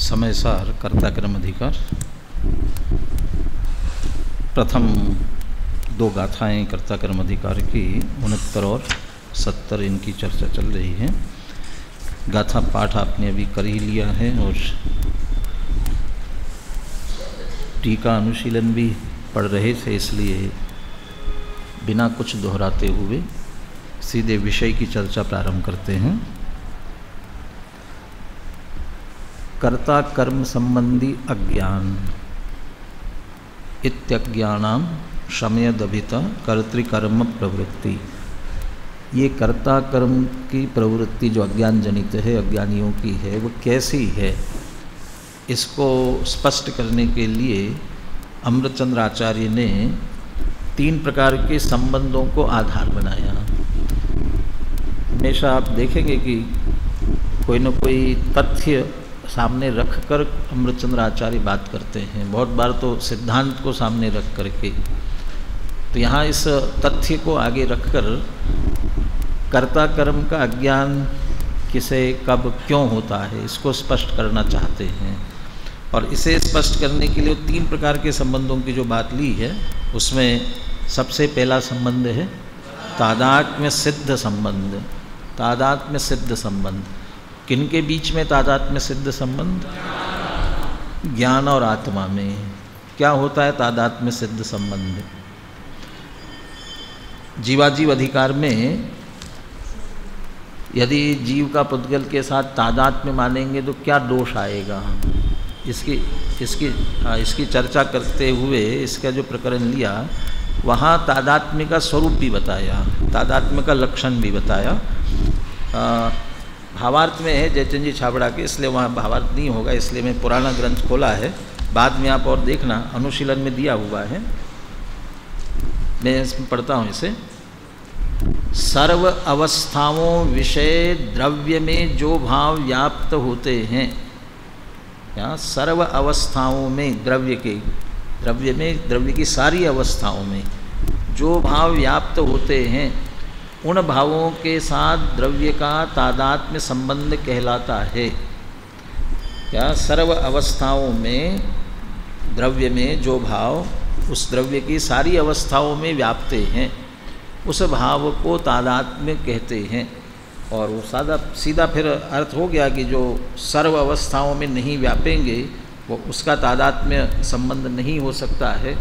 समयसार कर्ता कर्म अधिकार। प्रथम दो गाथाएं कर्ता कर्म अधिकार की 69 और 70 इनकी चर्चा चल रही है। गाथा पाठ आपने अभी कर ही लिया है और टीका अनुशीलन भी पढ़ रहे थे, इसलिए बिना कुछ दोहराते हुए सीधे विषय की चर्चा प्रारंभ करते हैं। कर्ता कर्म संबंधी अज्ञान इत्यज्ञानां शमयदभिता कर्तृकर्म प्रवृत्ति। ये कर्ता कर्म की प्रवृत्ति जो अज्ञान जनित है, अज्ञानियों की है, वो कैसी है, इसको स्पष्ट करने के लिए अमृतचंद्र आचार्य ने 3 प्रकार के संबंधों को आधार बनाया। हमेशा आप देखेंगे कि कोई न कोई तथ्य सामने रखकर अमृतचंद्र आचार्य बात करते हैं, बहुत बार तो सिद्धांत को सामने रख करके। तो यहाँ इस तथ्य को आगे रखकर कर्ता कर्म का अज्ञान किसे कब क्यों होता है, इसको स्पष्ट करना चाहते हैं। और इसे स्पष्ट करने के लिए 3 प्रकार के संबंधों की जो बात ली है, उसमें सबसे पहला संबंध है तादात्म्य सिद्ध संबंध। तादात्म्य सिद्ध संबंध किनके बीच में? तादात्म्य सिद्ध संबंध ज्ञान और आत्मा में। क्या होता है तादात्म्य सिद्ध संबंध? जीवाजीव अधिकार में यदि जीव का पुद्गल के साथ तादात्म्य मानेंगे तो क्या दोष आएगा, इसकी चर्चा करते हुए इसका जो प्रकरण लिया, वहाँ तादात्म्य का स्वरूप भी बताया, तादात्म्य का लक्षण भी बताया। भावार्थ में है जयचंद जी छाबड़ा के, इसलिए वहाँ भावार्थ नहीं होगा, इसलिए मैं पुराना ग्रंथ खोला है, बाद में आप और देखना, अनुशीलन में दिया हुआ है, मैं इसमें पढ़ता हूँ इसे। सर्व अवस्थाओं विषय द्रव्य में जो भाव व्याप्त होते हैं, या सर्व अवस्थाओं में द्रव्य की सारी अवस्थाओं में जो भाव व्याप्त होते हैं, उन भावों के साथ द्रव्य का तादात्म्य संबंध कहलाता है। या सर्व अवस्थाओं में द्रव्य में जो भाव उस द्रव्य की सारी अवस्थाओं में व्याप्ते हैं, उस भाव को तादात्म्य कहते हैं। और वो सीधा फिर अर्थ हो गया कि जो सर्व अवस्थाओं में नहीं व्यापेंगे वो उसका तादात्म्य संबंध नहीं हो सकता है।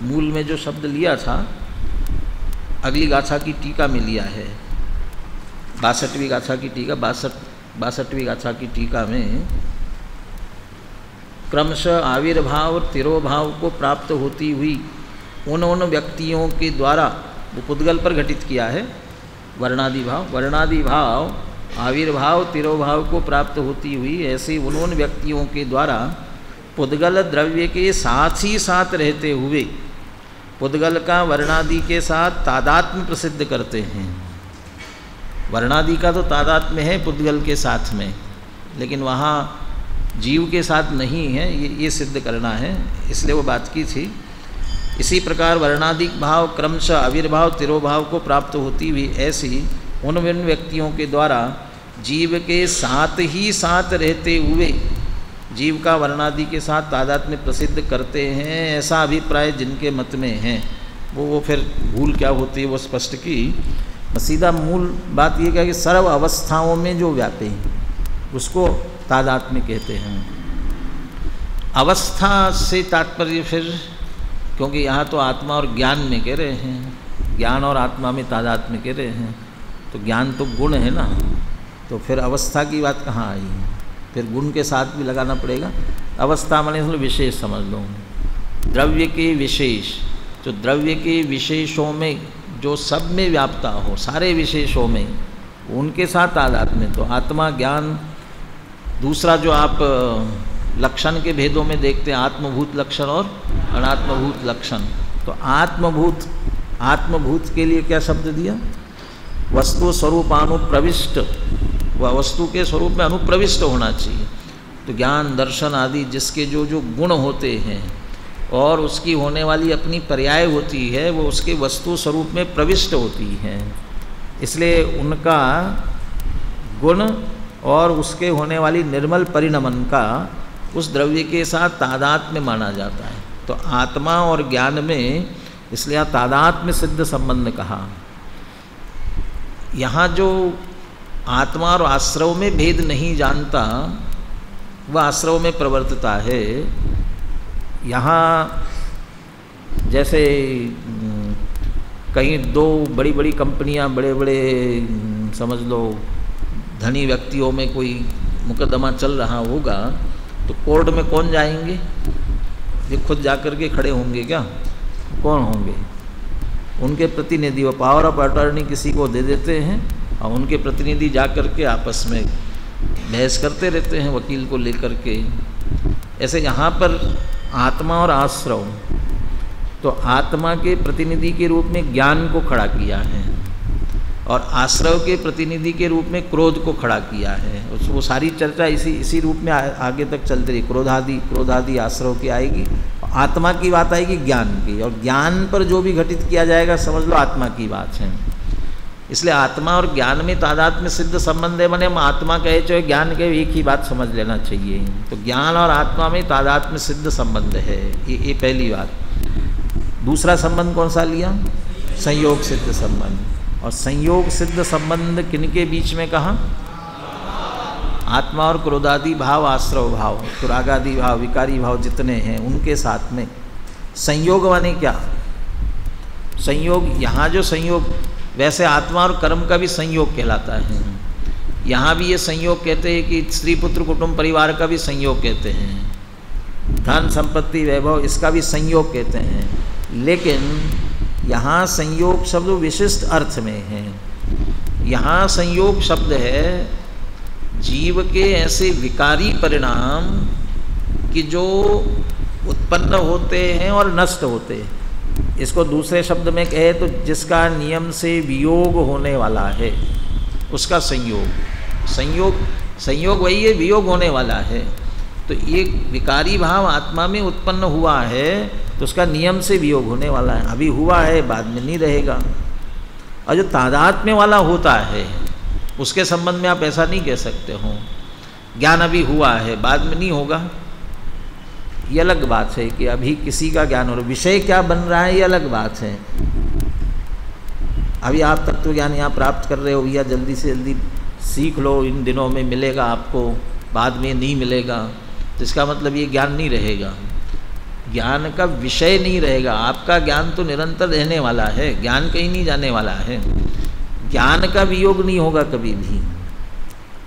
मूल में जो शब्द लिया था अगली गाथा की टीका में लिया है, 62वीं गाथा की टीका, 62वीं गाथा की टीका में क्रमशः आविर्भाव और तिरोभाव को प्राप्त होती हुई उन व्यक्तियों के द्वारा, वो पुद्गल पर घटित किया है, वर्णादि भाव आविर्भाव तिरोभाव को प्राप्त होती हुई ऐसे उन व्यक्तियों के द्वारा पुद्गल द्रव्य के साथ ही साथ रहते हुए पुद्गल का वर्णादि के साथ तादात्म्य प्रसिद्ध करते हैं। वर्णादि का तो तादात्म्य है पुद्गल के साथ में, लेकिन वहाँ जीव के साथ नहीं है, ये सिद्ध करना है, इसलिए वो बात की थी। इसी प्रकार वर्णादिक भाव क्रमशः आविर्भाव तिरोभाव को प्राप्त होती हुई ऐसी उन व्यक्तियों के द्वारा जीव के साथ ही साथ रहते हुए जीव का वर्णादि के साथ तादात्म्य प्रसिद्ध करते हैं, ऐसा अभिप्राय जिनके मत में है, वो फिर भूल क्या होती है वो स्पष्ट की। सीधा मूल बात ये क्या कि सर्व अवस्थाओं में जो व्यापे हैं उसको तादात्म्य कहते हैं। अवस्था से तात्पर्य फिर, क्योंकि यहाँ तो आत्मा और ज्ञान में कह रहे हैं, ज्ञान और आत्मा में तादात्म्य कह रहे हैं, तो ज्ञान तो गुण है ना, तो फिर अवस्था की बात कहाँ आई है? फिर गुण के साथ भी लगाना पड़ेगा। अवस्था माने विशेष समझ लो, द्रव्य के विशेष, जो द्रव्य के विशेषों में जो सब में व्याप्ता हो, सारे विशेषों में, उनके साथ तादात्म्य। तो आत्मा ज्ञान, दूसरा जो आप लक्षण के भेदों में देखते हैं, आत्मभूत लक्षण और अनात्मभूत लक्षण। तो आत्मभूत के लिए क्या शब्द दिया? वस्तु स्वरूपानुप्रविष्ट, वह वस्तु के स्वरूप में अनुप्रविष्ट होना चाहिए। तो ज्ञान दर्शन आदि जिसके जो गुण होते हैं और उसकी होने वाली अपनी पर्याय होती है, वो उसके वस्तु स्वरूप में प्रविष्ट होती हैं। इसलिए उनका गुण और उसके होने वाली निर्मल परिणमन का उस द्रव्य के साथ तादात्म्य माना जाता है। तो आत्मा और ज्ञान में इसलिए तादात्म्य सिद्ध संबंध कहा। यहाँ जो आत्मा और आश्रव में भेद नहीं जानता वह आश्रव में प्रवर्तता है। यहाँ जैसे कहीं दो बड़ी बड़ी कंपनियां, बड़े बड़े समझ लो धनी व्यक्तियों में कोई मुकदमा चल रहा होगा तो कोर्ट में कौन जाएंगे? ये खुद जाकर के खड़े होंगे क्या? कौन होंगे? उनके प्रतिनिधि, वो पावर ऑफ अटॉर्नी किसी को दे देते हैं और उनके प्रतिनिधि जाकर के आपस में बहस करते रहते हैं वकील को लेकर के। ऐसे यहाँ पर आत्मा और आश्रव, तो आत्मा के प्रतिनिधि के रूप में ज्ञान को खड़ा किया है और आश्रव के प्रतिनिधि के रूप में क्रोध को खड़ा किया है। वो सारी चर्चा इसी रूप में आगे तक चलती रही। क्रोधादि आश्रव की आएगी, आत्मा की बात आएगी ज्ञान की, और ज्ञान पर जो भी घटित किया जाएगा समझ लो आत्मा की बात है। इसलिए आत्मा और ज्ञान में तादात्म्य सिद्ध संबंध है। मैंने हम आत्मा कहे चाहे ज्ञान कहे एक ही बात समझ लेना चाहिए। तो ज्ञान और आत्मा में तादात्म्य सिद्ध संबंध है, ये पहली बात। दूसरा संबंध कौन सा लिया? संयोग सिद्ध संबंध। और संयोग सिद्ध संबंध किनके बीच में कहा? आत्मा और क्रोधादि भाव, आश्रव भाव, तो रागादि भाव, विकारी भाव जितने हैं उनके साथ में संयोग माने क्या? संयोग, यहाँ जो संयोग, वैसे आत्मा और कर्म का भी संयोग कहलाता है। यहाँ भी ये संयोग कहते हैं कि स्त्री पुत्र कुटुंब परिवार का भी संयोग कहते हैं, धन संपत्ति वैभव इसका भी संयोग कहते हैं। लेकिन यहाँ संयोग शब्द विशिष्ट अर्थ में है। यहाँ संयोग शब्द है जीव के ऐसे विकारी परिणाम कि जो उत्पन्न होते हैं और नष्ट होते हैं। इसको दूसरे शब्द में कहे तो जिसका नियम से वियोग होने वाला है उसका संयोग वही है, वियोग होने वाला है। तो ये विकारी भाव आत्मा में उत्पन्न हुआ है तो उसका नियम से वियोग होने वाला है। अभी हुआ है, बाद में नहीं रहेगा। और जो तादात्म्य वाला होता है उसके संबंध में आप ऐसा नहीं कह सकते हो ज्ञान अभी हुआ है बाद में नहीं होगा। ये अलग बात है कि अभी किसी का ज्ञान हो रहा है, विषय क्या बन रहा है ये अलग बात है। अभी आप तत्व ज्ञान यहाँ प्राप्त कर रहे हो, भैया जल्दी से जल्दी सीख लो, इन दिनों में मिलेगा आपको, बाद में नहीं मिलेगा, तो इसका मतलब ये ज्ञान नहीं रहेगा, ज्ञान का विषय नहीं रहेगा। आपका ज्ञान तो निरंतर रहने वाला है, ज्ञान कहीं नहीं जाने वाला है। ज्ञान का वियोग नहीं होगा कभी भी,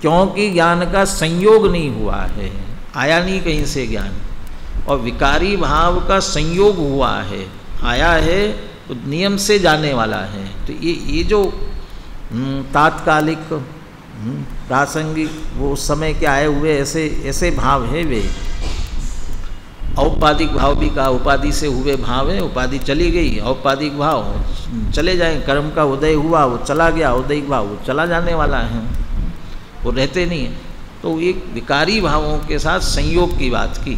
क्योंकि ज्ञान का संयोग नहीं हुआ है, आया नहीं कहीं से ज्ञान। और विकारी भाव का संयोग हुआ है, आया है तो नियम से जाने वाला है। तो ये जो तात्कालिक प्रासंगिक वो उस समय के आए हुए ऐसे भाव है, वे औपाधिक भाव भी कहा, उपाधि से हुए भाव है, उपाधि चली गई, औपाधिक भाव चले जाए, कर्म का उदय हुआ वो चला गया, औदैहिक भाव वो चला जाने वाला है, वो रहते नहीं है। तो एक विकारी भावों के साथ संयोग की बात की।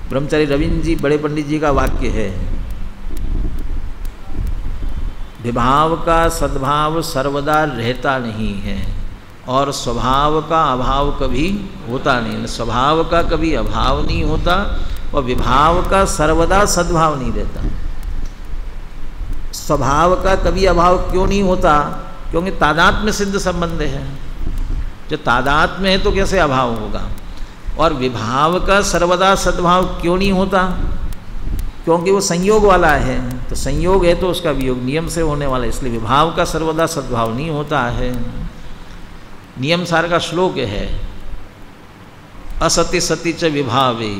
ब्रह्मचारी रविंद्र जी बड़े पंडित जी का वाक्य है, विभाव का सद्भाव सर्वदा रहता नहीं है और स्वभाव का अभाव कभी होता नहीं। स्वभाव का कभी अभाव नहीं होता और विभाव का सर्वदा सद्भाव नहीं रहता। स्वभाव का कभी अभाव क्यों नहीं होता? क्योंकि तादात्म्य सिद्ध संबंध है। जो तादात्म्य है तो कैसे अभाव होगा? और विभाव का सर्वदा सद्भाव क्यों नहीं होता? क्योंकि वो संयोग वाला है। तो संयोग है तो उसका वियोग नियम से होने वाला है, इसलिए विभाव का सर्वदा सद्भाव नहीं होता है। नियम सार का श्लोक है, असति सति च विभावे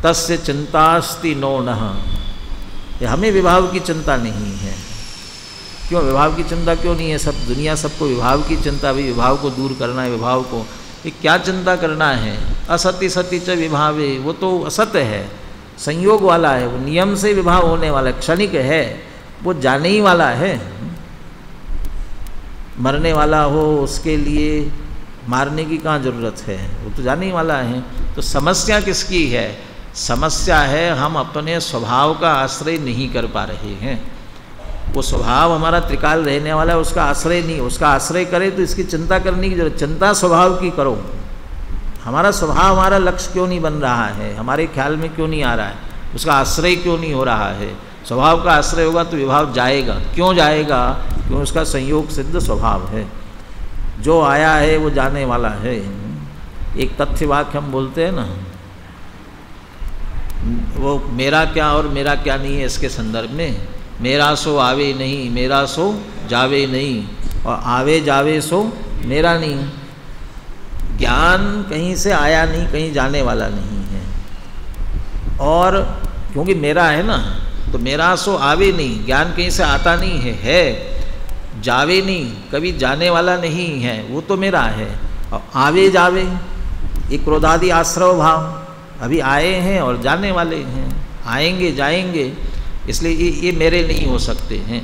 तस्य चिंतास्ति नो नः। हमें विभाव की चिंता नहीं है। क्यों विभाव की चिंता क्यों नहीं है? सब दुनिया सबको विभाव की चिंता, भी विभाव को दूर करना है, विभाव को ये क्या चिंता करना है? असति सति च विभावे, वो तो असत है, संयोग वाला है, वो नियम से विभाव होने वाला, क्षणिक है, वो जाने ही वाला है। मरने वाला हो उसके लिए मारने की कहाँ जरूरत है, वो तो जाने ही वाला है। तो समस्या किसकी है? समस्या है हम अपने स्वभाव का आश्रय नहीं कर पा रहे हैं। वो स्वभाव हमारा त्रिकाल रहने वाला है, उसका आश्रय नहीं। उसका आश्रय करे तो इसकी चिंता करने की जरूरत, चिंता स्वभाव की करो। हमारा स्वभाव, हमारा लक्ष्य क्यों नहीं बन रहा है, हमारे ख्याल में क्यों नहीं आ रहा है, उसका आश्रय क्यों नहीं हो रहा है। स्वभाव का आश्रय होगा तो विभाव जाएगा। क्यों जाएगा? क्यों? उसका संयोग सिद्ध स्वभाव है। जो आया है वो जाने वाला है। एक तथ्य वाक्य हम बोलते हैं ना, वो मेरा क्या और मेरा क्या नहीं है, इसके संदर्भ में मेरा सो आवे नहीं, मेरा सो जावे नहीं, और आवे जावे सो मेरा नहीं। ज्ञान कहीं से आया नहीं, कहीं जाने वाला नहीं है। और क्योंकि मेरा है ना, तो मेरा सो आवे नहीं, ज्ञान कहीं से आता नहीं है जावे नहीं, कभी जाने वाला नहीं है, वो तो मेरा है। और आवे जावे, ये क्रोधादि आश्रव भाव अभी आए हैं और जाने वाले हैं, आएंगे जाएंगे, इसलिए ये मेरे नहीं हो सकते हैं।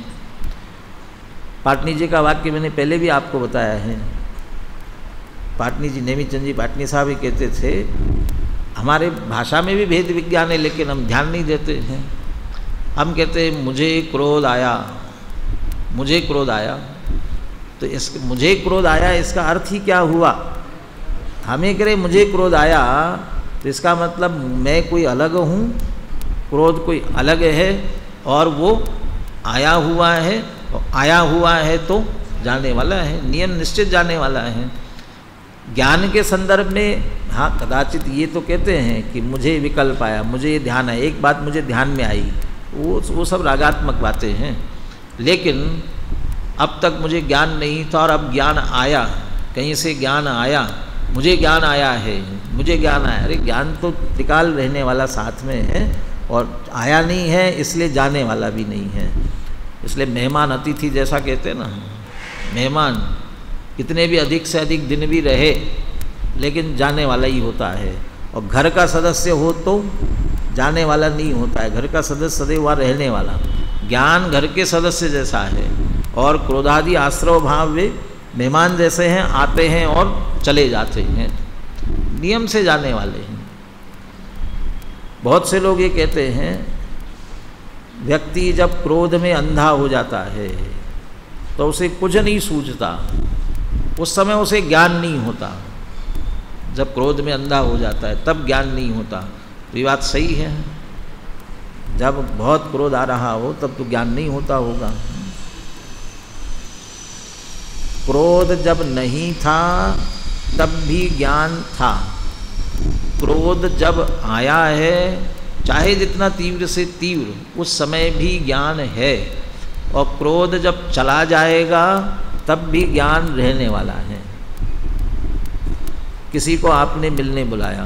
पाटनी जी का वाक्य मैंने पहले भी आपको बताया है। पाटनी जी, नेमीचंद जी पाटनी साहब ही कहते थे, हमारे भाषा में भी भेद विज्ञान है, लेकिन हम ध्यान नहीं देते हैं। हम कहते हैं मुझे क्रोध आया, मुझे क्रोध आया, तो इस मुझे क्रोध आया इसका अर्थ ही क्या हुआ? हमें कह रहे मुझे क्रोध आया, तो इसका मतलब मैं कोई अलग हूँ, क्रोध कोई अलग है, और वो आया हुआ है, और आया हुआ है तो जाने वाला है, नियम निश्चित जाने वाला है। ज्ञान के संदर्भ में हाँ कदाचित ये तो कहते हैं कि मुझे विकल्प आया, मुझे ये ध्यान आया, एक बात मुझे ध्यान में आई, वो सब रागात्मक बातें हैं। लेकिन अब तक मुझे ज्ञान नहीं था और अब ज्ञान आया, कहीं से ज्ञान आया, मुझे ज्ञान आया है, मुझे ज्ञान आया। अरे ज्ञान तो त्रिकाल रहने वाला साथ में है, और आया नहीं है इसलिए जाने वाला भी नहीं है। इसलिए मेहमान अतिथि जैसा कहते हैं ना, मेहमान कितने भी अधिक से अधिक दिन भी रहे लेकिन जाने वाला ही होता है। और घर का सदस्य हो तो जाने वाला नहीं होता है, घर का सदस्य सदैव वहाँ रहने वाला। ज्ञान घर के सदस्य जैसा है, और क्रोधादि आश्रव भाव वे मेहमान जैसे हैं, आते हैं और चले जाते हैं, नियम से जाने वाले हैं। बहुत से लोग ये कहते हैं व्यक्ति जब क्रोध में अंधा हो जाता है तो उसे कुछ नहीं सूझता, उस समय उसे ज्ञान नहीं होता। जब क्रोध में अंधा हो जाता है तब ज्ञान नहीं होता। तो ये बात सही है, जब बहुत क्रोध आ रहा हो तब तो ज्ञान नहीं होता होगा। क्रोध जब नहीं था तब भी ज्ञान था, क्रोध जब आया है चाहे जितना तीव्र से तीव्र उस समय भी ज्ञान है, और क्रोध जब चला जाएगा तब भी ज्ञान रहने वाला है। किसी को आपने मिलने बुलाया,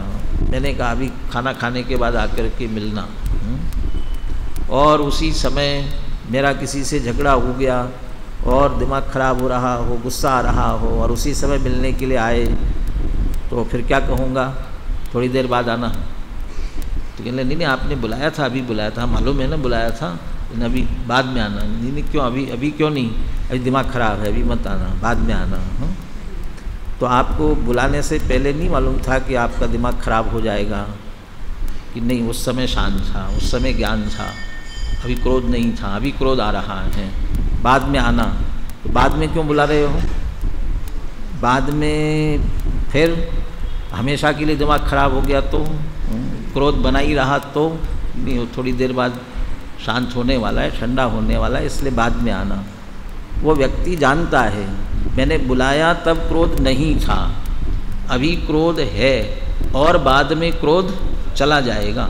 मैंने कहा अभी खाना खाने के बाद आकर के मिलना, और उसी समय मेरा किसी से झगड़ा हो गया और दिमाग खराब हो रहा हो, गुस्सा आ रहा हो, और उसी समय मिलने के लिए आए, तो फिर क्या कहूँगा? थोड़ी देर बाद आना। तो कहने नहीं आपने बुलाया था, अभी बुलाया था, मालूम है ना बुलाया था, लेकिन अभी बाद में आना। नहीं क्यों अभी क्यों नहीं? अभी दिमाग खराब है, अभी मत आना, बाद में आना। तो आपको बुलाने से पहले नहीं मालूम था कि आपका दिमाग खराब हो जाएगा? कि नहीं, उस समय शांत था, उस समय ज्ञान था, अभी क्रोध नहीं था, अभी क्रोध आ रहा है, बाद में आना। तो बाद में क्यों बुला रहे हो? बाद में फिर हमेशा के लिए दिमाग खराब हो गया तो, क्रोध बना ही रहा तो नहीं, थोड़ी देर बाद शांत होने वाला है, ठंडा होने वाला है, इसलिए बाद में आना। वो व्यक्ति जानता है मैंने बुलाया तब क्रोध नहीं था, अभी क्रोध है, और बाद में क्रोध चला जाएगा।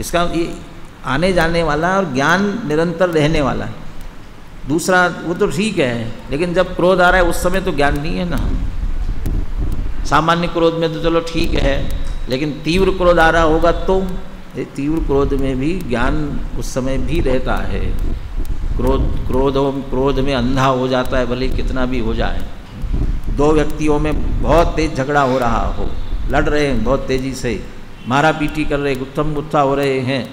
इसका ये आने जाने वाला और ज्ञान निरंतर रहने वाला है। दूसरा वो तो ठीक है, लेकिन जब क्रोध आ रहा है उस समय तो ज्ञान नहीं है ना। सामान्य क्रोध में तो चलो ठीक है, लेकिन तीव्र क्रोध आ रहा होगा तो तीव्र क्रोध में भी ज्ञान उस समय भी रहता है। क्रोध में अंधा हो जाता है, भले कितना भी हो जाए। दो व्यक्तियों में बहुत तेज झगड़ा हो रहा हो, लड़ रहे हैं बहुत तेज़ी से, मारा पीटी कर रहे, गुत्थम गुत्था हो रहे हैं,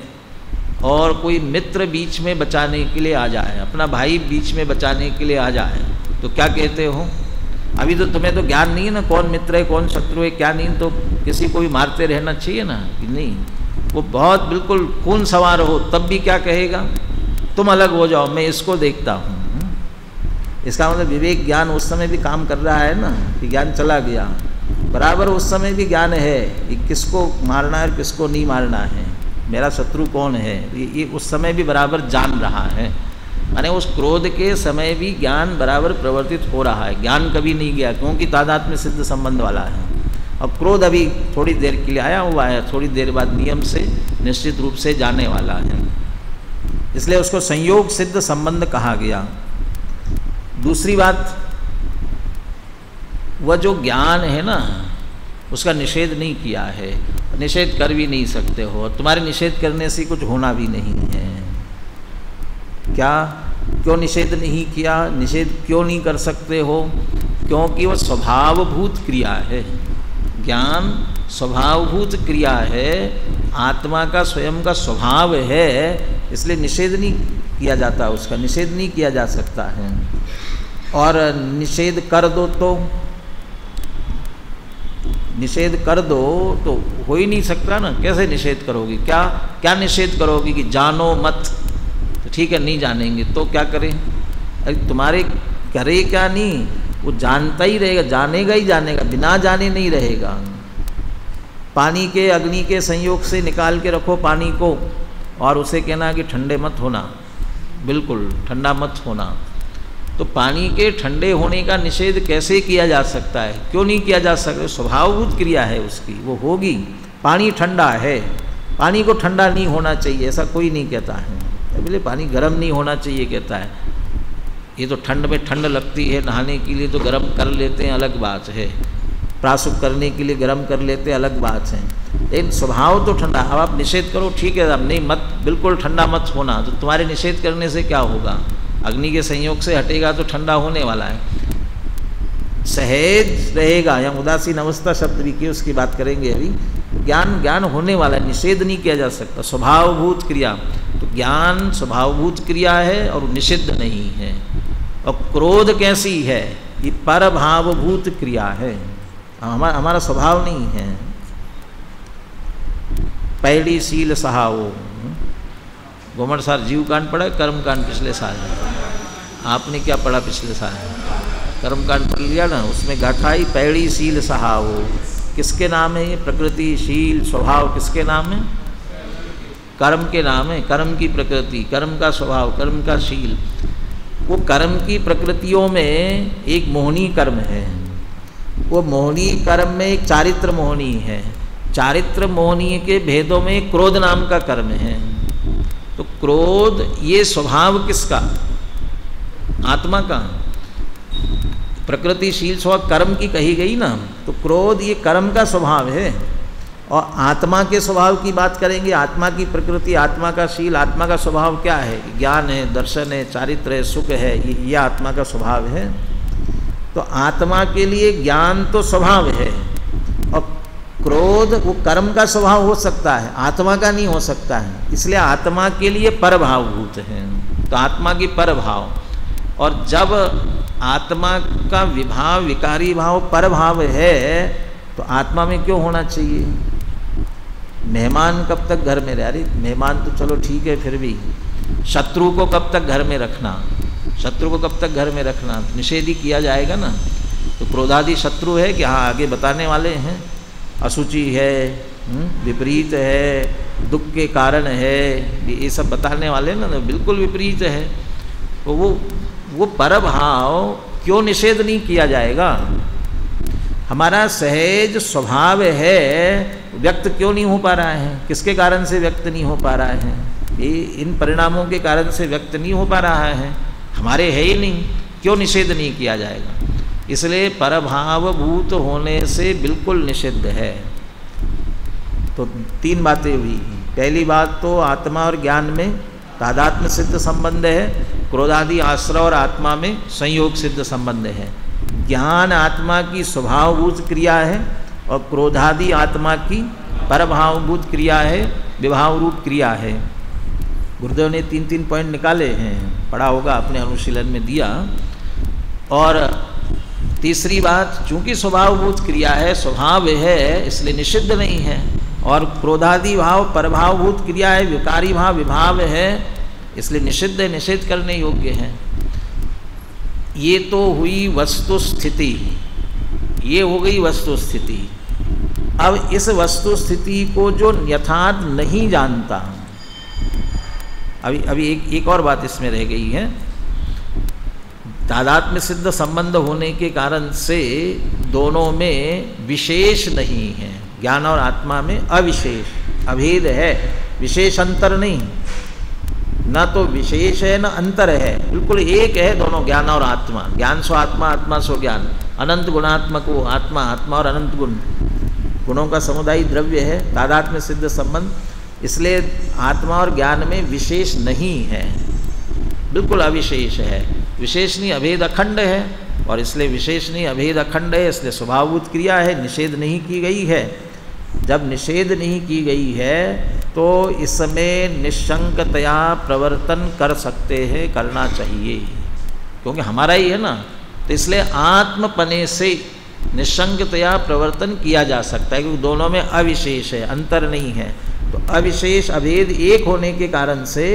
और कोई मित्र बीच में बचाने के लिए आ जाए, अपना भाई बीच में बचाने के लिए आ जाए, तो क्या कहते हो? अभी तो तुम्हें तो ज्ञान नहीं है ना, कौन मित्र है कौन शत्रु है क्या नहीं, तो किसी को भी मारते रहना चाहिए ना कि नहीं? वो बहुत बिल्कुल खून सवार हो तब भी क्या कहेगा? तुम अलग हो जाओ, मैं इसको देखता हूँ। इसका मतलब विवेक ज्ञान उस समय भी काम कर रहा है ना, कि ज्ञान चला गया, बराबर उस समय भी ज्ञान है कि किसको मारना है और किसको नहीं मारना है, मेरा शत्रु कौन है, ये उस समय भी बराबर जान रहा है। माने उस क्रोध के समय भी ज्ञान बराबर प्रवर्तित हो रहा है, ज्ञान कभी नहीं गया, क्योंकि तादात्म्य सिद्ध संबंध वाला है। अब क्रोध अभी थोड़ी देर के लिए आया हुआ है, थोड़ी देर बाद नियम से निश्चित रूप से जाने वाला है, इसलिए उसको संयोग सिद्ध संबंध कहा गया। दूसरी बात, वह जो ज्ञान है ना, उसका निषेध नहीं किया है, निषेध कर भी नहीं सकते हो, तुम्हारे निषेध करने से कुछ होना भी नहीं है। क्या, क्यों निषेध नहीं किया? निषेध क्यों नहीं कर सकते हो? क्योंकि वह स्वभावभूत क्रिया है, ज्ञान स्वभावभूत क्रिया है, आत्मा का स्वयं का स्वभाव है, इसलिए निषेध नहीं किया जाता, उसका निषेध नहीं किया जा सकता है। और निषेध कर दो तो, निषेध कर दो तो हो ही नहीं सकता ना, कैसे निषेध करोगी? क्या क्या निषेध करोगी कि जानो मत, तो ठीक है नहीं जानेंगे तो क्या करें? अरे तुम्हारे करे क्या नहीं, वो जानता ही रहेगा, जानेगा ही जानेगा, बिना जाने नहीं रहेगा। पानी के अग्नि के संयोग से निकाल के रखो पानी को, और उसे कहना कि ठंडे मत होना, बिल्कुल ठंडा मत होना, तो पानी के ठंडे होने का निषेध कैसे किया जा सकता है? क्यों नहीं किया जा सकता? स्वभावभूत क्रिया है उसकी, वो होगी। पानी ठंडा है, पानी को ठंडा नहीं होना चाहिए ऐसा कोई नहीं कहता है, बोले पानी गर्म नहीं होना चाहिए कहता है, ये तो ठंड में ठंड लगती है, नहाने के लिए तो गर्म कर लेते हैं, अलग बात है, प्रासुप करने के लिए गर्म कर लेते हैं, अलग बात है, लेकिन स्वभाव तो ठंडा। अब आप निषेध करो, ठीक है, अब नहीं मत, बिल्कुल ठंडा मत होना, तो तुम्हारे निषेध करने से क्या होगा? अग्नि के संयोग से हटेगा तो ठंडा होने वाला है, सहज रहेगा। यहाँ उदासीन अवस्था शब्द भी की, उसकी बात करेंगे अभी। ज्ञान ज्ञान होने वाला है, निषेध नहीं किया जा सकता, स्वभावभूत क्रिया, तो ज्ञान स्वभावभूत क्रिया है और निषिद्ध नहीं है। और क्रोध कैसी है? ये परभावभूत क्रिया है, हमारा स्वभाव नहीं है। पैड़ी सील सहावो, गोमड़ सार जीव कांड पढ़ा, कर्म कांड पिछले साल, आपने क्या पढ़ा पिछले साल? कर्म कांड पढ़ लिया ना, उसमें घटाई पैड़ी सील सहावो, किसके नाम है ये? प्रकृति, शील, स्वभाव किसके नाम है? कर्म के नाम है, कर्म की प्रकृति, कर्म का स्वभाव, कर्म का शील। वो कर्म की प्रकृतियों में एक मोहनी कर्म है, वो मोहनी कर्म में एक चारित्र मोहनी है, चारित्र मोहनी के भेदों में क्रोध नाम का कर्म है। तो क्रोध ये स्वभाव किसका? आत्मा का। प्रकृतिशील स्वभाव कर्म की कही गई ना, तो क्रोध ये कर्म का स्वभाव है। और आत्मा के स्वभाव की बात करेंगे, आत्मा की प्रकृति, आत्मा का शील, आत्मा का स्वभाव क्या है? ज्ञान है, दर्शन है, चारित्र है, सुख है, ये आत्मा का स्वभाव है। तो आत्मा के लिए ज्ञान तो स्वभाव है, और क्रोध वो कर्म का स्वभाव हो सकता है, आत्मा का नहीं हो सकता है, इसलिए आत्मा के लिए परभावभूत है। तो आत्मा की परभाव, और जब आत्मा का विभाव, विकारी भाव परभाव है, तो आत्मा में क्यों होना चाहिए? मेहमान कब तक घर में रहे? अरे मेहमान तो चलो ठीक है, फिर भी शत्रु को कब तक घर में रखना? शत्रु को कब तक घर में रखना? निषेध ही किया जाएगा ना। तो क्रोधादि शत्रु है कि हाँ, आगे बताने वाले हैं, अशुचि है, विपरीत है, दुख के कारण है, ये सब बताने वाले ना, बिल्कुल विपरीत है। तो वो परभाव क्यों निषेध नहीं किया जाएगा? हमारा सहज स्वभाव है, व्यक्त क्यों नहीं हो पा रहा है? किसके कारण से व्यक्त नहीं हो पा रहा है? ये इन परिणामों के कारण से व्यक्त नहीं हो पा रहा है, हमारे है ही नहीं, क्यों निषेध नहीं किया जाएगा? इसलिए परभावभूत होने से बिल्कुल निषिद्ध है। तो तीन बातें हुई। पहली बात तो आत्मा और ज्ञान में तादात्म्य सिद्ध संबंध है, क्रोधादि आश्रय और आत्मा में संयोग सिद्ध संबंध है। ज्ञान आत्मा की स्वभावभूत क्रिया है और क्रोधादि आत्मा की परभावभूत क्रिया है, विभाव रूप क्रिया है। गुरुदेव ने 3-3 पॉइंट निकाले हैं, पढ़ा होगा, अपने अनुशीलन में दिया। और तीसरी बात, चूंकि स्वभावभूत क्रिया है, स्वभाव है, इसलिए निषिद्ध नहीं है। और क्रोधादि भाव परभावभूत क्रिया है, विकारी भाव विभाव है, इसलिए निषिद्ध है, निषेध करने योग्य है। ये तो हुई वस्तु स्थिति, ये हो गई वस्तु स्थिति। अब इस वस्तु स्थिति को जो यथार्थ नहीं जानता, अभी एक और बात इसमें रह गई है। तादात्म्य सिद्ध संबंध होने के कारण से दोनों में विशेष नहीं है। ज्ञान और आत्मा में अविशेष अभेद है, विशेष अंतर नहीं। न तो विशेष है न अंतर है, बिल्कुल एक है दोनों, ज्ञान और आत्मा। ज्ञान सो आत्मा, आत्मा सो ज्ञान। अनंत गुणात्मक वो आत्मा, आत्मा और अनंत गुण, गुणों का समुदायी द्रव्य है तादात्म्य सिद्ध संबंध। इसलिए आत्मा और ज्ञान में विशेष नहीं है, बिल्कुल अविशेष है। विशेष नहीं, अभेद अखंड है, और इसलिए विशेष नहीं अभेद अखंड है, इसलिए स्वभावभूत क्रिया है, निषेध नहीं की गई है। जब निषेध नहीं की गई है तो इसमें निशंकतया प्रवर्तन कर सकते हैं, करना चाहिए, क्योंकि हमारा ही है ना। तो इसलिए आत्मपने से निशंकतया प्रवर्तन किया जा सकता है, क्योंकि दोनों में अविशेष है, अंतर नहीं है। तो अविशेष अभेद एक होने के कारण से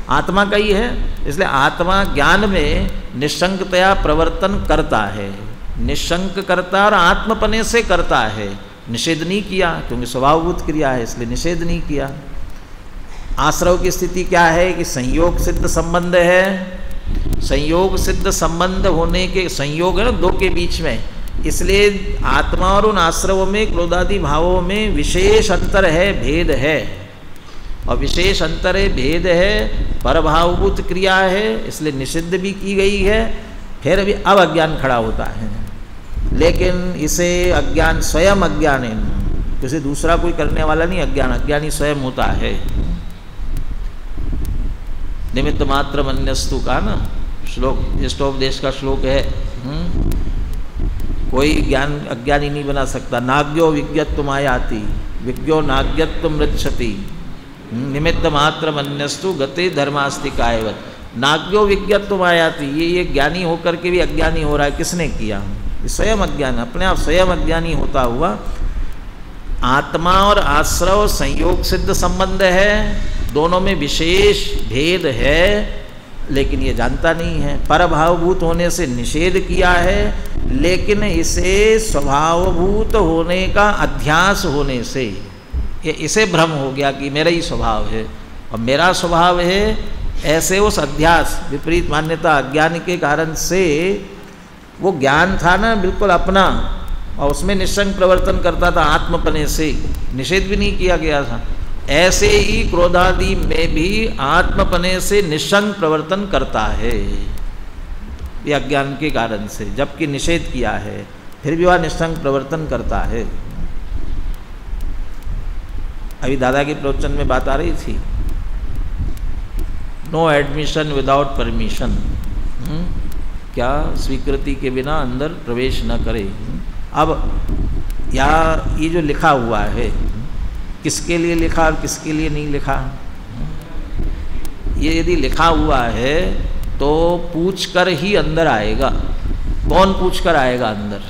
आत्मा का ही है, इसलिए आत्मा ज्ञान में निशंकतया प्रवर्तन करता है, निशंक करता और आत्मपने से करता है। निषेध नहीं किया, क्योंकि स्वभावभूत क्रिया है, इसलिए निषेध नहीं किया। आश्रव की स्थिति क्या है कि संयोग सिद्ध संबंध है। संयोग सिद्ध संबंध होने के, संयोग है ना दो के बीच में, इसलिए आत्मा और उन आश्रवों में, क्रोधादि भावों में विशेष अंतर है, भेद है। और विशेष अंतर है, भेद है, परभावभूत क्रिया है, इसलिए निषिद्ध भी की गई है। फिर अभी अब अज्ञान खड़ा होता है, लेकिन इसे अज्ञान स्वयं अज्ञान है, किसी दूसरा कोई करने वाला नहीं, अज्ञान अज्ञानी स्वयं होता है। निमित्त मात्र मन्यस्तु का ना श्लोक, इष्टोपदेश का श्लोक है। कोई ज्ञान अज्ञानी नहीं बना सकता। नाग्यो विज्ञत्व आयाति, विज्ञो नाज्ञत्व मृच्छति, निमित्त मात्र मन्यस्तु गते धर्मास्तिकायवत। नाग्यो विज्ञत्व आयाति, ये ज्ञानी होकर के भी अज्ञानी हो रहा है, किसने किया? स्वयं अज्ञान, अपने आप स्वयं अज्ञानी होता हुआ। आत्मा और आश्रव संयोग सिद्ध संबंध है, दोनों में विशेष भेद है, लेकिन ये जानता नहीं है। परभावभूत होने से निषेध किया है, लेकिन इसे स्वभावभूत होने का अध्यास होने से ये इसे भ्रम हो गया कि मेरा ही स्वभाव है और मेरा स्वभाव है, ऐसे उस अध्यास विपरीत मान्यता अज्ञान के कारण से वो ज्ञान था ना बिल्कुल अपना, और उसमें निशंक प्रवर्तन करता था, आत्मपने से निषेध भी नहीं किया गया था। ऐसे ही क्रोधादि में भी आत्मपने से निशंक प्रवर्तन करता है, ये अज्ञान के कारण से, जबकि निषेध किया है फिर भी वह निशंक प्रवर्तन करता है। अभी दादा के प्रवचन में बात आ रही थी, नो एडमिशन विदाउट परमिशन, क्या स्वीकृति के बिना अंदर प्रवेश न करे। अब ये जो लिखा हुआ है, किसके लिए लिखा और किसके लिए नहीं लिखा? ये यदि लिखा हुआ है तो पूछ कर ही अंदर आएगा। कौन पूछ कर आएगा अंदर?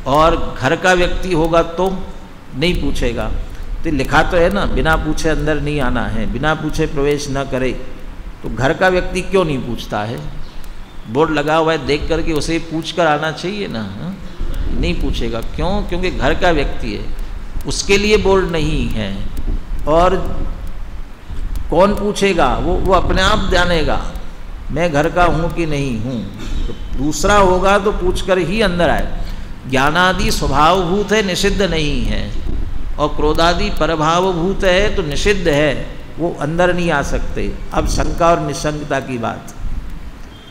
और घर का व्यक्ति होगा तो नहीं पूछेगा। तो लिखा तो है ना, बिना पूछे अंदर नहीं आना है, बिना पूछे प्रवेश न करे। तो घर का व्यक्ति क्यों नहीं पूछता है? बोर्ड लगा हुआ है, देख करके उसे पूछ कर आना चाहिए ना। नहीं पूछेगा, क्यों? क्योंकि घर का व्यक्ति है, उसके लिए बोर्ड नहीं है। और कौन पूछेगा? वो अपने आप जानेगा मैं घर का हूँ कि नहीं हूँ। तो दूसरा होगा तो पूछकर ही अंदर आए। ज्ञानादि स्वभावभूत है, निषिद्ध नहीं है, और क्रोधादि परभावभूत है तो निषिद्ध है, वो अंदर नहीं आ सकते। अब शंका और निशंकता की बात,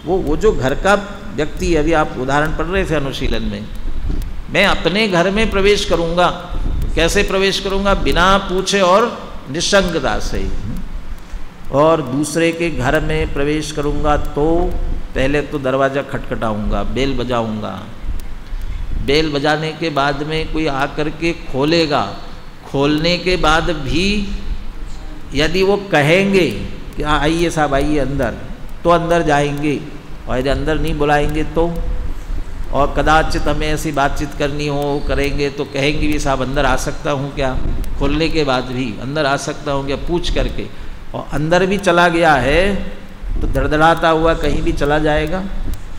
वो जो घर का व्यक्ति, अभी आप उदाहरण पढ़ रहे थे अनुशीलन में, मैं अपने घर में प्रवेश करूँगा, कैसे प्रवेश करूँगा? बिना पूछे और निशंकता से। और दूसरे के घर में प्रवेश करूँगा तो पहले तो दरवाज़ा खटखटाऊँगा, बेल बजाऊँगा, बेल बजाने के बाद में कोई आकर के खोलेगा, खोलने के बाद भी यदि वो कहेंगे कि आइए साहब आइए अंदर, तो अंदर जाएंगे, और यदि अंदर नहीं बुलाएंगे तो, और कदाचित हमें ऐसी बातचीत करनी हो, करेंगे तो कहेंगे भी साहब अंदर आ सकता हूँ क्या? खोलने के बाद भी अंदर आ सकता हूँ क्या? पूछ करके। और अंदर भी चला गया है तो धड़धड़ाता हुआ कहीं भी चला जाएगा,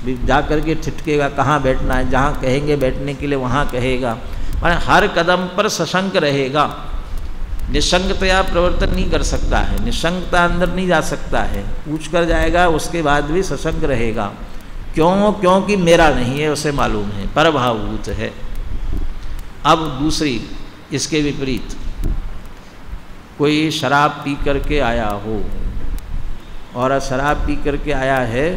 जा कर के ठिठकेगा कहाँ बैठना है, जहाँ कहेंगे बैठने के लिए वहाँ कहेगा, माने हर कदम पर सशंक रहेगा, निशंकतया प्रवर्तन नहीं कर सकता है, निशंकता अंदर नहीं जा सकता है, पूछ कर जाएगा उसके बाद भी सशंक रहेगा। क्यों? क्योंकि मेरा नहीं है, उसे मालूम है, परभावभूत है। अब दूसरी इसके विपरीत, कोई शराब पी करके आया हो और शराब पी करके आया है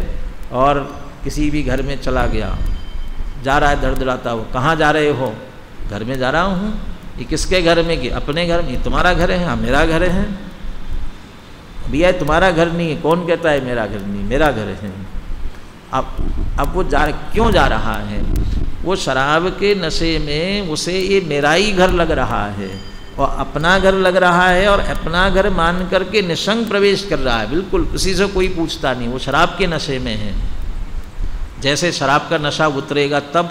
और किसी भी घर में चला गया, जा रहा है धड़धड़ाता हो, कहाँ जा रहे हो? घर में जा रहा हूँ। ये किसके घर में? कि अपने घर में। तुम्हारा घर है? हाँ मेरा घर है। भैया तुम्हारा घर नहीं है। कौन कहता है मेरा घर नहीं? मेरा घर है। अब वो क्यों जा रहा है? वो शराब के नशे में उसे ये मेरा ही घर लग रहा है और अपना घर लग रहा है और अपना घर मान करके निशंक प्रवेश कर रहा है, बिल्कुल किसी से कोई पूछता नहीं, वो शराब के नशे में है। जैसे शराब का नशा उतरेगा तब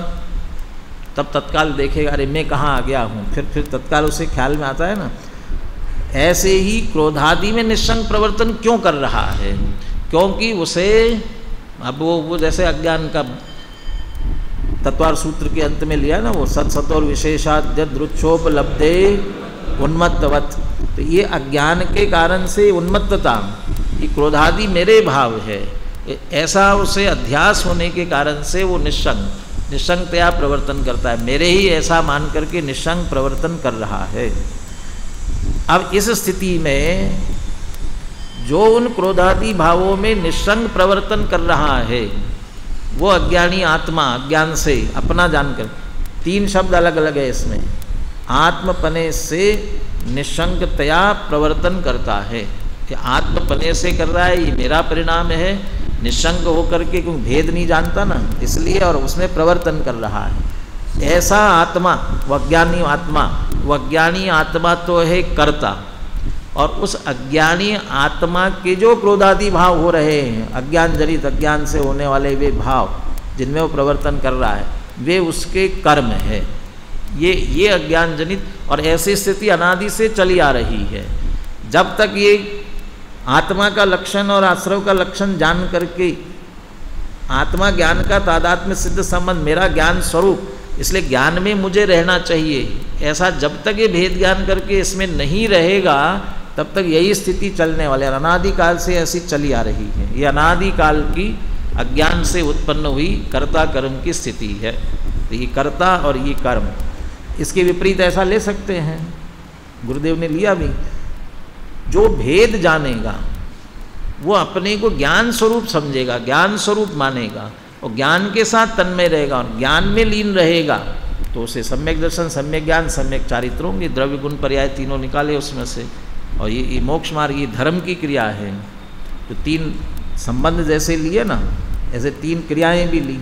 तत्काल देखेगा अरे मैं कहाँ आ गया हूँ, फिर तत्काल उसे ख्याल में आता है ना। ऐसे ही क्रोधादि में निशंक प्रवर्तन क्यों कर रहा है? क्योंकि उसे अब वो जैसे अज्ञान का तत्वार सूत्र के अंत में लिया ना, वो सत और विशेषात यदृच्छोपलब्धे उन्मत्तवत, तो ये अज्ञान के कारण से उन्मत्तता, ये क्रोधादि मेरे भाव है, ऐसा उसे अध्यास होने के कारण से वो निशंकतया प्रवर्तन करता है, मेरे ही ऐसा मान करके निशंक प्रवर्तन कर रहा है। अब इस स्थिति में जो उन क्रोधादि भावों में निशंक प्रवर्तन कर रहा है वो अज्ञानी आत्मा, अज्ञान से अपना जानकर, तीन शब्द अलग अलग है इसमें, आत्मपने से निशंकतया प्रवर्तन करता है कि आत्मपने से कर रहा है, ये मेरा परिणाम है, निशंक होकर के क्योंकि भेद नहीं जानता ना इसलिए, और उसमें प्रवर्तन कर रहा है। ऐसा आत्मा वज्ञानी आत्मा तो है कर्ता, और उस अज्ञानी आत्मा के जो क्रोधादि भाव हो रहे हैं, अज्ञान जनित, अज्ञान से होने वाले वे भाव जिनमें वो प्रवर्तन कर रहा है, वे उसके कर्म है। ये अज्ञान जनित, और ऐसी स्थिति अनादि से चली आ रही है। जब तक ये आत्मा का लक्षण और आश्रव का लक्षण जान करके, आत्मा ज्ञान का तादात्म्य सिद्ध संबंध, मेरा ज्ञान स्वरूप, इसलिए ज्ञान में मुझे रहना चाहिए, ऐसा जब तक ये भेद ज्ञान करके इसमें नहीं रहेगा तब तक यही स्थिति चलने वाले, अनादिकाल से ऐसी चली आ रही है। ये अनादिकाल की अज्ञान से उत्पन्न हुई कर्ता कर्म की स्थिति है। तो ये कर्ता और ये कर्म, इसके विपरीत ऐसा ले सकते हैं, गुरुदेव ने लिया भी। जो भेद जानेगा वो अपने को ज्ञान स्वरूप समझेगा, ज्ञान स्वरूप मानेगा और ज्ञान के साथ तन्मय रहेगा और ज्ञान में लीन रहेगा, तो उसे सम्यक दर्शन, सम्यक ज्ञान, सम्यक चारित्र होंगे। द्रव्य गुण पर्याय तीनों निकाले उसमें से, और ये मोक्ष मार्ग, ये धर्म की क्रिया है। तो तीन संबंध जैसे लिए ना, ऐसे तीन क्रियाएं भी ली।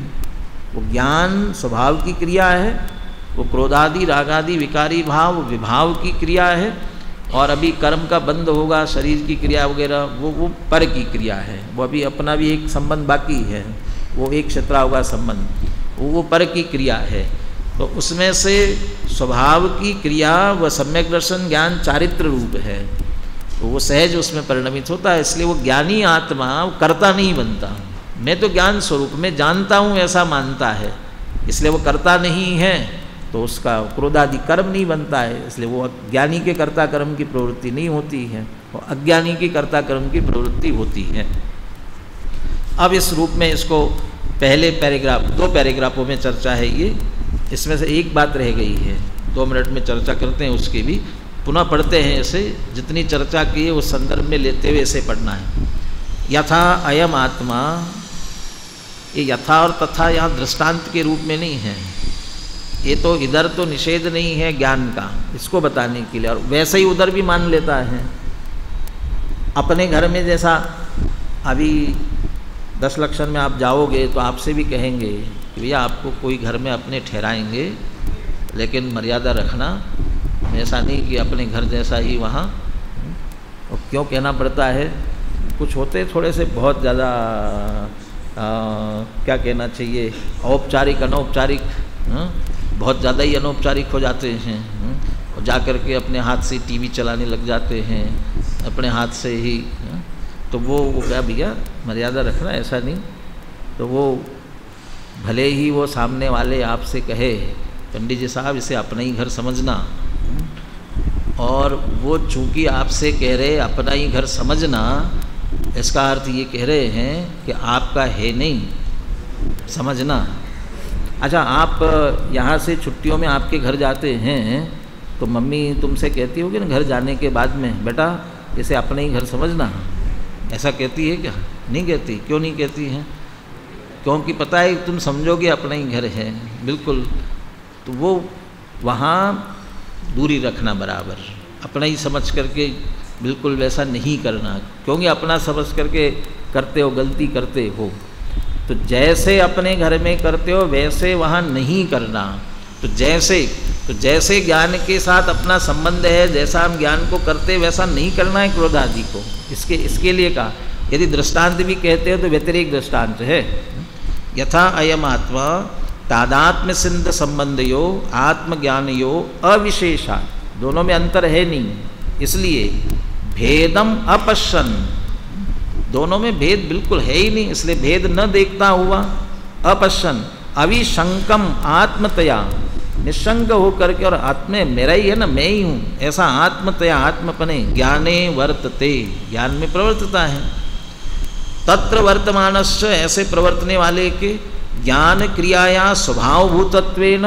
वो ज्ञान स्वभाव की क्रिया है, वो क्रोधादि रागादि विकारी भाव विभाव की क्रिया है, और अभी कर्म का बंध होगा, शरीर की क्रिया वगैरह, वो पर की क्रिया है। वो अभी अपना भी एक संबंध बाकी है, वो एक क्षेत्र होगा संबंध, वो पर की क्रिया है। तो उसमें से स्वभाव की क्रिया व सम्यक दर्शन ज्ञान चारित्र रूप है, तो वो सहज उसमें परिणमित होता है। इसलिए वो ज्ञानी आत्मा वो कर्ता नहीं बनता। मैं तो ज्ञान स्वरूप में जानता हूँ ऐसा मानता है, इसलिए वो कर्ता नहीं है, तो उसका क्रोधादि कर्म नहीं बनता है, इसलिए वो ज्ञानी के कर्ता कर्म की प्रवृत्ति नहीं होती है, वो अज्ञानी की कर्ता कर्म की प्रवृत्ति होती है। अब इस रूप में इसको पहले पैराग्राफ, 2 पैराग्राफों में चर्चा है ये, इसमें से एक बात रह गई है, 2 मिनट में चर्चा करते हैं उसकी भी, पुनः पढ़ते हैं इसे, जितनी चर्चा की है उस संदर्भ में लेते हुए इसे पढ़ना है। यथा अयम आत्मा, ये यथा और तथा यहाँ दृष्टांत के रूप में नहीं है, ये तो इधर तो निषेध नहीं है ज्ञान का, इसको बताने के लिए, और वैसे ही उधर भी मान लेता है। अपने घर में जैसा अभी 10 लक्षण में आप जाओगे तो आपसे भी कहेंगे कि भैया आपको कोई घर में अपने ठहराएंगे, लेकिन मर्यादा रखना, ऐसा नहीं कि अपने घर जैसा ही वहाँ। और क्यों कहना पड़ता है, कुछ होते थोड़े से बहुत ज़्यादा क्या कहना चाहिए, औपचारिक अनौपचारिक, बहुत ज़्यादा ही अनौपचारिक हो जाते हैं, और जा कर के अपने हाथ से टीवी चलाने लग जाते हैं, अपने हाथ से ही, तो वो क्या भैया मर्यादा रखना, ऐसा नहीं। तो वो भले ही वो सामने वाले आपसे कहे पंडित जी साहब इसे अपना ही घर समझना, और वो चूँकि आपसे कह रहे अपना ही घर समझना, इसका अर्थ ये कह रहे हैं कि आपका है नहीं, समझना। अच्छा, आप यहाँ से छुट्टियों में आपके घर जाते हैं तो मम्मी तुमसे कहती होगी ना घर जाने के बाद में, बेटा इसे अपना ही घर समझना, ऐसा कहती है क्या? नहीं कहती। क्यों नहीं कहती हैं? क्योंकि पता है तुम समझोगे अपना ही घर है, बिल्कुल। तो वो वहाँ दूरी रखना बराबर, अपना ही समझ करके बिल्कुल वैसा नहीं करना, क्योंकि अपना समझ करके करते हो गलती करते हो। तो जैसे अपने घर में करते हो वैसे वहाँ नहीं करना। तो जैसे ज्ञान के साथ अपना संबंध है, जैसा हम ज्ञान को करते वैसा नहीं करना है क्रोध आदि को। इसके लिए कहा, यदि दृष्टांत भी कहते हो तो व्यतिरेक दृष्टांत है। यथा अयम आत्मा तादात्म्य सिद्ध संबंधयो आत्मज्ञानयो अविशेषा, दोनों में अंतर है नहीं, इसलिए भेदम अपश्यन, दोनों में भेद बिल्कुल है ही नहीं, इसलिए भेद न देखता हुआ अपश्यन अविशंकम आत्मतया, निशंक होकर के, और आत्मे मेरा ही है ना, मैं ही हूँ, ऐसा आत्मतया आत्मपने ज्ञाने वर्तते, ज्ञान में प्रवर्तता है। तत्र वर्तमानश्च, ऐसे प्रवर्तने वाले के ज्ञान क्रियाया स्वभावभूतत्वेन,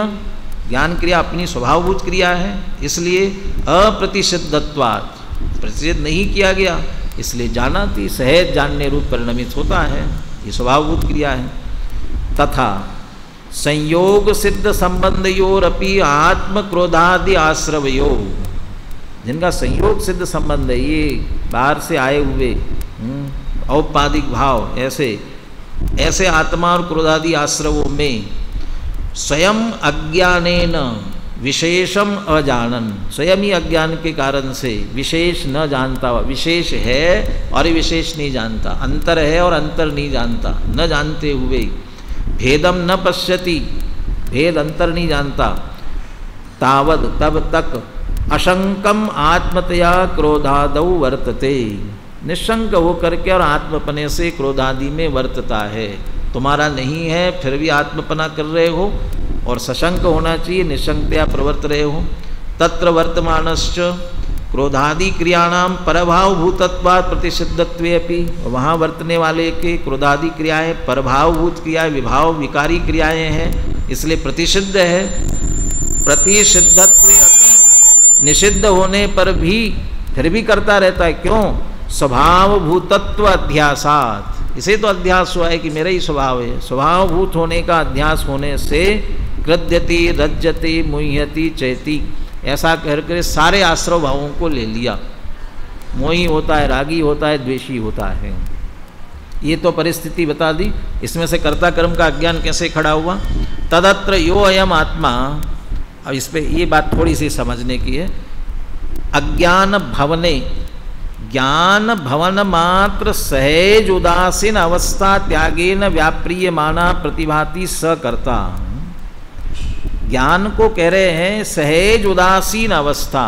ज्ञान क्रिया अपनी स्वभावभूत क्रिया है, इसलिए अप्रतिषिद्धत्वात्, प्रतिषिद्ध नहीं किया गया, इसलिए जानाति सहज जानने रूप परिणमित होता है, ये स्वभावभूत क्रिया है। तथा संयोग सिद्ध संबंधयोरपि आत्म क्रोधादि आश्रवयो, जिनका संयोग सिद्ध संबंध है, ये बाहर से आए हुए औपाधिक भाव, ऐसे आत्मा और क्रोधादि आश्रवों में स्वयं अज्ञानेन विशेषम अजानन, स्वयं ही अज्ञान के कारण से विशेष न जानता हुआ, विशेष है और विशेष नहीं जानता, अंतर है और अंतर नहीं जानता, न जानते हुए भेदम न पश्यति, भेद अंतर नहीं जानता, तावद तब तक अशंकम आत्मतया क्रोधादौ वर्तते, निशंक होकर के और आत्मपने से क्रोधादि में वर्तता है। तुम्हारा नहीं है फिर भी आत्मपना कर रहे हो, और सशंक होना चाहिए, निशंकतया प्रवर्त रहे हो। तत्र वर्तमानश्च क्रोधादि क्रियाणाम परभावभूतत्वात् प्रतिषिद्धत्वे अपि, वहाँ वर्तने वाले के क्रोधादि क्रियाएं परभावभूत क्रियाएं, विभाव विकारी क्रियाएं हैं, इसलिए प्रतिषिद्ध है। प्रतिषिद्धत्वे अपि, निषिद्ध होने पर भी फिर भी करता रहता है, क्यों? स्वभावभूतत्व अध्यासात्, इसे तो अध्यास हुआ है कि मेरा ही स्वभाव है, स्वभावभूत होने का अध्यास होने से कृद्यति रज्यति मुह्यति चैति, ऐसा कहकर सारे आश्रव भावों को ले लिया। मोही होता है, रागी होता है, द्वेषी होता है, ये तो परिस्थिति बता दी। इसमें से कर्ता कर्म का अज्ञान कैसे खड़ा हुआ? तदत्र यो अयम आत्मा, अब इस पे ये बात थोड़ी सी समझने की है। अज्ञान भवने, ज्ञान भवन मात्र सहज उदासीन अवस्था त्यागेन व्याप्रियमाना प्रतिभाति सकर्ता, ज्ञान को कह रहे हैं सहज उदासीन अवस्था,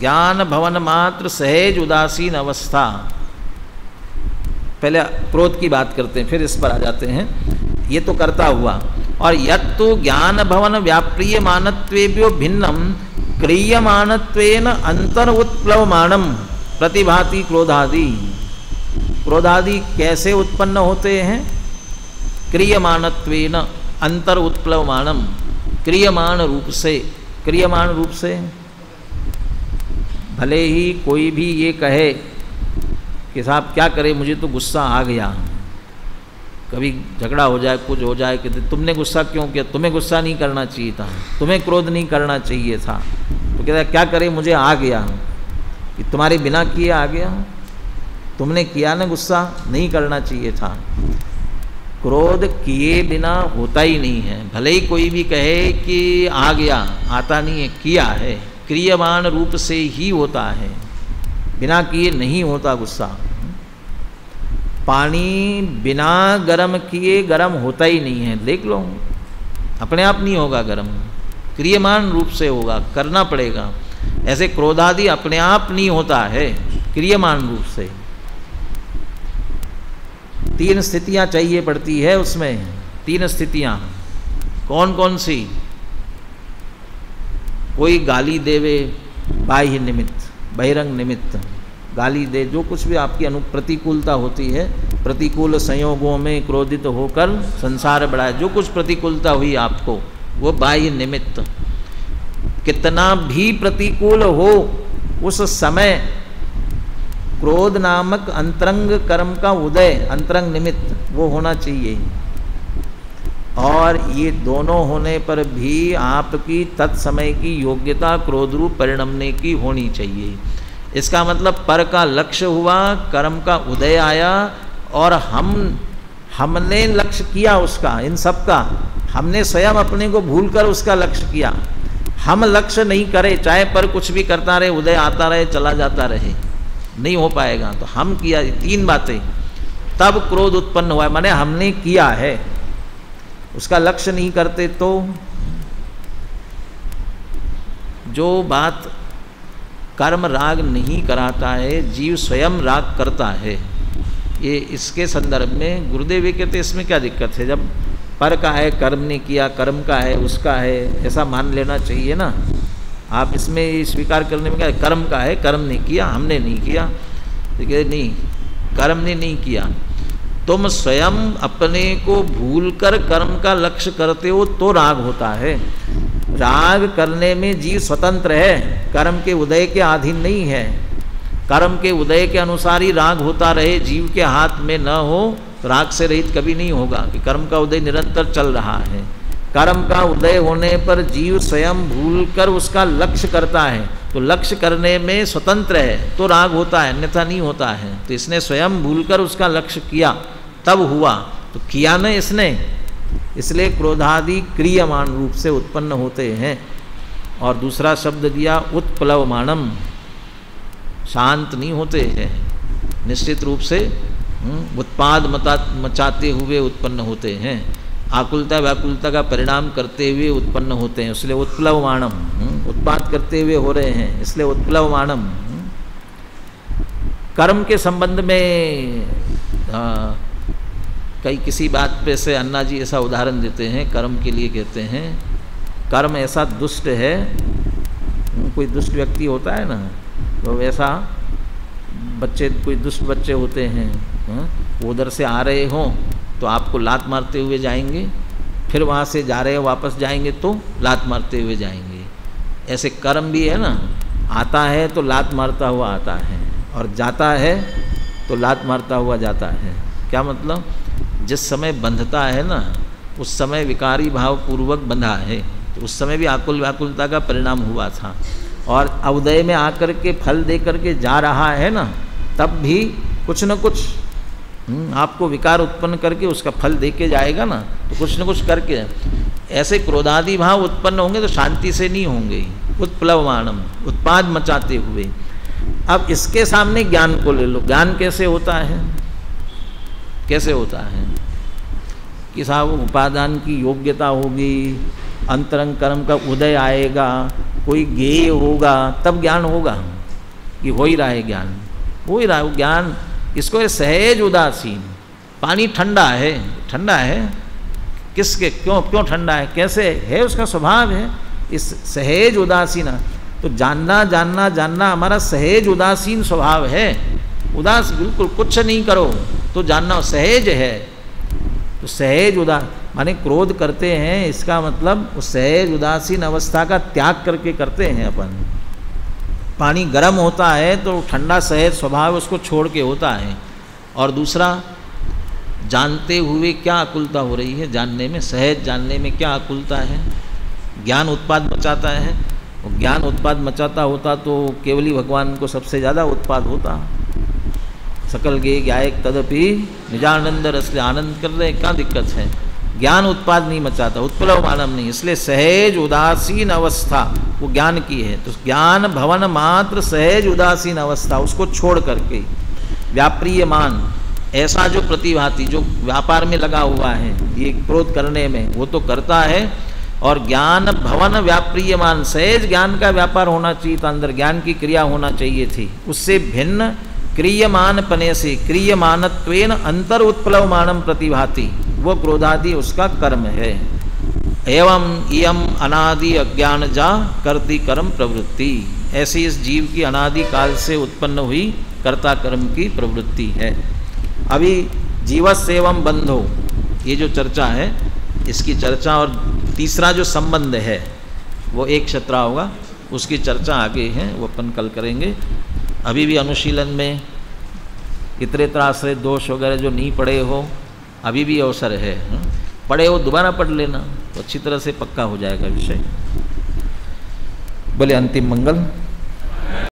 ज्ञान भवन मात्र सहज उदासीन अवस्था। पहले क्रोध की बात करते हैं, फिर इस पर आ जाते हैं। ये तो करता हुआ, और यत्तु ज्ञान भवन व्याप्रियमानत्वेभ्यो भिन्नम क्रियमानत्वेन अंतर उत्प्लवमानम प्रतिभाति क्रोधादि। क्रोधादि कैसे उत्पन्न होते हैं? क्रियमानत्वेन अंतर उत्प्लवमानम, क्रियमान रूप से। क्रियमान रूप से भले ही कोई भी ये कहे कि साहब क्या करे, मुझे तो गुस्सा आ गया, कभी झगड़ा हो जाए, कुछ हो जाए कि तुमने गुस्सा क्यों किया, तुम्हें गुस्सा नहीं करना चाहिए था, तुम्हें क्रोध नहीं करना चाहिए था, तो कहता है क्या करे, मुझे आ गया, कि तुम्हारे बिना किए आ गया, तुमने किया ना, गुस्सा नहीं करना चाहिए था। क्रोध किए बिना होता ही नहीं है, भले ही कोई भी कहे कि आ गया, आता नहीं है, किया है, क्रियमान रूप से ही होता है, बिना किए नहीं होता गुस्सा। पानी बिना गर्म किए गर्म होता ही नहीं है, देख लो, अपने आप नहीं होगा गर्म, क्रियमान रूप से होगा, करना पड़ेगा। ऐसे क्रोधादि अपने आप नहीं होता है, क्रियमान रूप से। 3 स्थितियां चाहिए पड़ती है उसमें, 3 स्थितियां। कौन कौन सी? कोई गाली देवे बाह्य निमित्त, बहिरंग निमित्त, गाली दे, जो कुछ भी आपकी प्रतिकूलता होती है, प्रतिकूल संयोगों में क्रोधित होकर संसार बढ़ाए, जो कुछ प्रतिकूलता हुई आपको, वो बाह्य निमित्त। कितना भी प्रतिकूल हो उस समय क्रोध नामक अंतरंग कर्म का उदय, अंतरंग निमित्त वो होना चाहिए। और ये दोनों होने पर भी आपकी तत्समय की योग्यता क्रोध रूप परिणमने की होनी चाहिए। इसका मतलब पर का लक्ष्य हुआ, कर्म का उदय आया, और हमने लक्ष्य किया उसका, इन सब का हमने स्वयं अपने को भूलकर उसका लक्ष्य किया। हम लक्ष्य नहीं करे, चाहे पर कुछ भी करता रहे, उदय आता रहे, चला जाता रहे, नहीं हो पाएगा। तो हम किया, 3 बातें, तब क्रोध उत्पन्न हुआ, माने हमने किया है, उसका लक्ष्य नहीं करते तो। जो बात कर्म राग नहीं कराता है, जीव स्वयं राग करता है। ये इसके संदर्भ में गुरुदेव ये कहते इसमें क्या दिक्कत है, जब पर का है, कर्म ने किया, कर्म का है, उसका है, ऐसा मान लेना चाहिए ना। आप इसमें स्वीकार करने में क्या, कर्म का है, कर्म ने किया, हमने नहीं किया। तो कहते नहीं, कर्म ने नहीं किया, तुम स्वयं अपने को भूलकर कर्म का लक्ष्य करते हो तो राग होता है। राग करने में जीव स्वतंत्र है, कर्म के उदय के अधीन नहीं है। कर्म के उदय के अनुसार ही राग होता रहे, जीव के हाथ में न हो तो राग से रहित कभी नहीं होगा कि कर्म का उदय निरंतर चल रहा है। कर्म का उदय होने पर जीव स्वयं भूलकर उसका लक्ष्य करता है, तो लक्ष्य करने में स्वतंत्र है तो राग होता है, अन्यथा नहीं होता है। तो इसने स्वयं भूलकर उसका लक्ष्य किया, तब हुआ, तो किया न इसने, इसलिए क्रोधादि क्रियमान रूप से उत्पन्न होते हैं। और दूसरा शब्द दिया उत्प्लवमानम, शांत नहीं होते हैं, निश्चित रूप से उत्पाद मचाते हुए उत्पन्न होते हैं, आकुलता व्याकुलता का परिणाम करते हुए उत्पन्न होते हैं, इसलिए उत्प्लवमानम, उत्पाद करते हुए हो रहे हैं, इसलिए उत्प्लवमानम। कर्म के संबंध में कई किसी बात पे से अन्ना जी ऐसा उदाहरण देते हैं, कर्म के लिए कहते हैं, कर्म ऐसा दुष्ट है, कोई दुष्ट व्यक्ति होता है ना, तो वैसा बच्चे, कोई दुष्ट बच्चे होते हैं, वो उधर से आ रहे हों तो आपको लात मारते हुए जाएंगे, फिर वहाँ से जा रहे हो वापस जाएंगे तो लात मारते हुए जाएंगे। ऐसे कर्म भी है ना, आता है तो लात मारता हुआ आता है, और जाता है तो लात मारता हुआ जाता है। क्या मतलब, जिस समय बंधता है ना, उस समय विकारी भाव पूर्वक बंधा है, तो उस समय भी आकुल व्याकुलता का परिणाम हुआ था, और अवदय में आकर के फल दे करके जा रहा है ना, तब भी कुछ न कुछ आपको विकार उत्पन्न करके उसका फल दे के जाएगा ना, तो कुछ न कुछ करके। ऐसे क्रोधादि भाव उत्पन्न होंगे तो शांति से नहीं होंगे, उत्प्लवमानम, उत्पाद मचाते हुए। अब इसके सामने ज्ञान को ले लो, ज्ञान कैसे होता है, कैसे होता है कि साहब उपादान की योग्यता होगी, अंतरंग कर्म का उदय आएगा, कोई ज्ञेय होगा, तब ज्ञान होगा कि हो ही रहा है ज्ञान, हो ही रहा है ज्ञान। इसको है सहज उदासीन। पानी ठंडा है, ठंडा है किसके, क्यों ठंडा है, कैसे है, उसका स्वभाव है, इस सहज उदासीन। तो जानना जानना जानना हमारा सहज उदासीन स्वभाव है, उदास, बिल्कुल कुछ नहीं करो तो जानना सहज है। तो सहज माने क्रोध करते हैं, इसका मतलब उस सहज उदासीन अवस्था का त्याग करके करते हैं अपन। पानी गर्म होता है तो ठंडा सहज स्वभाव उसको छोड़ के होता है। और दूसरा, जानते हुए क्या आकुलता हो रही है, जानने में, सहज जानने में क्या आकुलता है, ज्ञान उत्पाद मचाता है। और ज्ञान उत्पाद मचाता होता तो केवली भगवान को सबसे ज़्यादा उत्पाद होता। सकल गे गायक तदपि निजानंद रस ले आनंद कर रहे, क्या दिक्कत है, ज्ञान उत्पाद नहीं मचाता, उत्प्लव मानव नहीं, इसलिए सहज उदासीन अवस्था वो ज्ञान की है। तो ज्ञान भवन मात्र सहज उदासीन अवस्था, उसको छोड़ करके व्याप्रियमान, ऐसा जो प्रतिभाती, जो व्यापार में लगा हुआ है ये क्रोध करने में, वो तो करता है, और ज्ञान भवन व्याप्रियमान, सहज ज्ञान का व्यापार होना चाहिए था, अंदर ज्ञान की क्रिया होना चाहिए थी। उससे भिन्न क्रियमान पने से क्रियमानत्वेन अंतर उत्प्लवमानम प्रतिभाति, वो क्रोधादि उसका कर्म है। एवं इयम अनादि अज्ञान जा करती कर्म प्रवृत्ति, ऐसी इस जीव की अनादि काल से उत्पन्न हुई कर्ता कर्म की प्रवृत्ति है। अभी जीवस्य एवं बंधो, ये जो चर्चा है इसकी चर्चा और तीसरा जो संबंध है वो एक क्षत्रा होगा, उसकी चर्चा आगे है, वो अपन कल करेंगे। अभी भी अनुशीलन में इतरेतर आश्रय दोष वगैरह जो नहीं पढ़े हो, अभी भी अवसर है, पढ़े हो दोबारा पढ़ लेना तो अच्छी तरह से पक्का हो जाएगा विषय। बोले अंतिम मंगल।